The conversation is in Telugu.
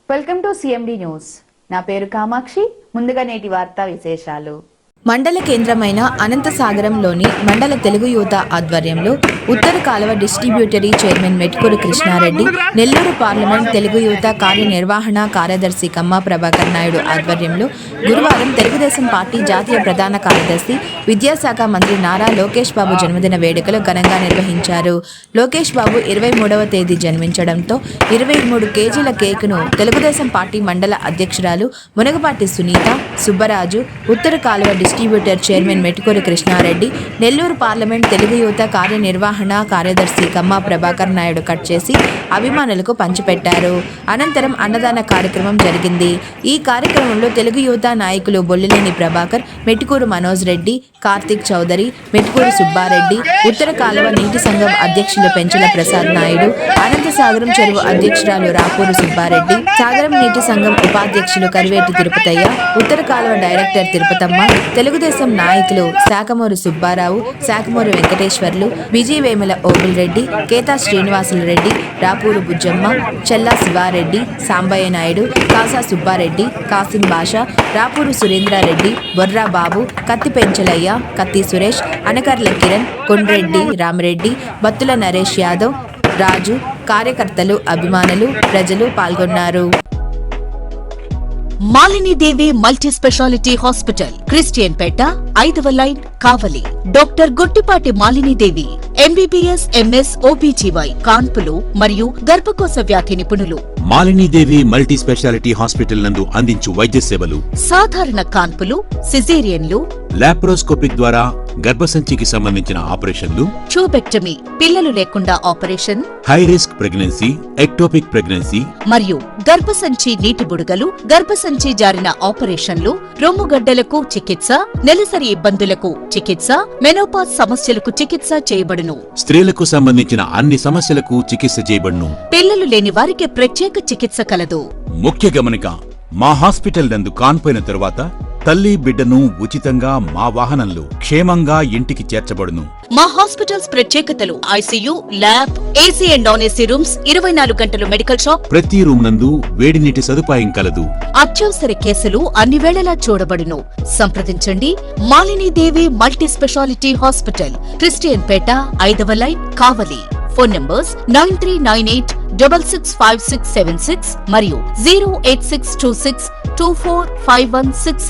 Welcome to CMD news. నా పేరు కామాక్షి. ముందుగా నేటి వార్తా విశేషాలు. మండల కేంద్రమైన అనంతసాగరంలోని మండల తెలుగు యువత ఆధ్వర్యంలో ఉత్తర కాలువ distributary chairman Metkuru Krishnareddy, Nellore parliament Telugu యువత కార్యనిర్వహణ కార్యదర్శి కమ్మా ప్రభాకర్ నాయుడు ఆధ్వర్యంలో గురువారం తెలుగుదేశం పార్టీ జాతీయ ప్రధాన కార్యదర్శి విద్యాశాఖ మంత్రి నారా లోకేష్ బాబు జన్మదిన వేడుకలు ఘనంగా నిర్వహించారు. లోకేష్ బాబు 23వ తేదీ జన్మించడంతో 23 కేజీల కేకును తెలుగుదేశం పార్టీ మండల అధ్యక్షురాలు మునగపాటి సునీత, సుబ్బరాజు, ఉత్తర కాలువ distributor chairman Metkuru Krishnareddy, Nellore parliament Telugu యువత కార్యనిర్వహణ కార్యదర్శి కమ్మా ప్రభాకర్ నాయుడు కట్ చేసి అభిమానులకు పంచిపెట్టారు. అనంతరం అన్నదాన కార్యక్రమం జరిగింది. ఈ కార్యక్రమంలో తెలుగు యువత నాయకులు బొల్లినేని ప్రభాకర్, మెట్కూరు మనోజ్ రెడ్డి, కార్తిక్ చౌదరి, మెట్కూరు సుబ్బారెడ్డి, ఉత్తర కాలువ నీటి సంఘం అధ్యక్షులు పెంచల ప్రసాద్ నాయుడు, అనంతసాగరం చెరువు అధ్యక్షురాలు రాపూరు సుబ్బారెడ్డి, సాగరం నీటి సంఘం ఉపాధ్యక్షులు కరివేటి తిరుపతయ్య, ఉత్తర కాలువ డైరెక్టర్ తిరుపతమ్మ, తెలుగుదేశం నాయకులు శాఖమూరు సుబ్బారావు, శాఖమూరు వెంకటేశ్వర్లు, విజయ వేముల ఓబుల్ రెడ్డి, కేతా శ్రీనివాసులు రెడ్డి, రాపూరు బుజ్జమ్మ, చెల్లా శివారెడ్డి, సాంబయ్య నాయుడు, కాసా సుబ్బారెడ్డి, కాసిం బాషా, రాపూరు సురేంద్రారెడ్డి, బొర్రా బాబు, కత్తి పెంచలయ్య, కత్తి సురేష్, అనకర్ల కిరణ్, కొండ్రెడ్డి రామరెడ్డి, బత్తుల నరేష్ యాదవ్, రాజు, కార్యకర్తలు, అభిమానులు, ప్రజలు పాల్గొన్నారు. Malinidevi multi speciality hospital, Christian Peta, 5వ line, Kavali. Doctor Gottipati Malinidevi, MBBS, MS, OBGY, కాన్పులు మరియు గర్భకోశ వ్యాధి నిపుణులు. మాలినీదేవి మల్టీ స్పెషాలిటీ హాస్పిటల్ నందు అందించు వైద్య సేవలు: సాధారణ కాన్పులు, సిజేరియన్లు, లాప్రోస్కోపిక్ ద్వారా గర్భసంచికి సంబంధించిన ఆపరేషన్లు, ట్యూబెక్టమీ, పిల్లలు లేకుండా operation, high risk pregnancy, ectopic pregnancy మరియు గర్భసంచి నీటి బుడగలు, గర్భసంచి జారిన ఆపరేషన్లు, రొమ్ముగడ్డలకు చికిత్స, నెలసరి ఇబ్బందులకు చికిత్స, మెనోపాజ్ సమస్యలకు చికిత్స చేయబడును. స్త్రీలకు సంబంధించిన అన్ని సమస్యలకు చికిత్స చేయబడును. పిల్లలు లేని వారికి ప్రత్యేక చికిత్స కలదు. ముఖ్య గమనిక: మా హాస్పిటల్ నందు కాన్పోయిన తరువాత తల్లి బిడ్డను ఉచితంగా మా వాహనంలో క్షేమంగా ఇంటికి చేర్చబడును. మా హాస్పిటల్స్ ప్రత్యేకతలు: ICU, lab, AC and non AC rooms, 24 గంటలు మెడికల్ షాప్, ప్రతి రూమ్ నందు వేడి నీటి సదుపాయం కలదు. అత్యవసర కేసులు అన్ని వేళలా చూడబడును. సంప్రదించండి. Malinidevi multi speciality hospital, Christian Peta, 5వ లైన్, కావలి. ఫోన్ నంబర్స్ 9398665676 మరియు 08626245166.